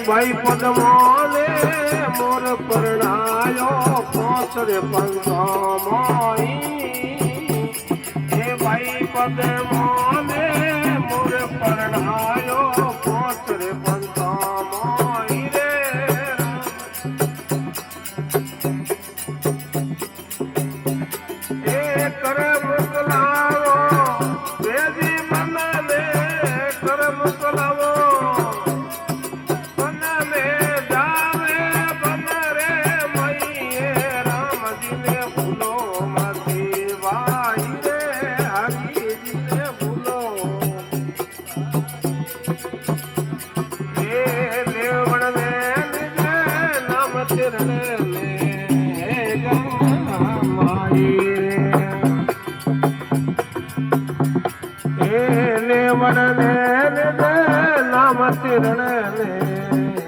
ભાઈ પદમાને મોર પરણાયો પોસરે પંચામાઈ હે ભાઈ પદમાને મોર પરણાયો પોસરે પંચામાઈ રે એ કરમ કલાવો વેદી મનને કરમ કલાવો નામ તિરણ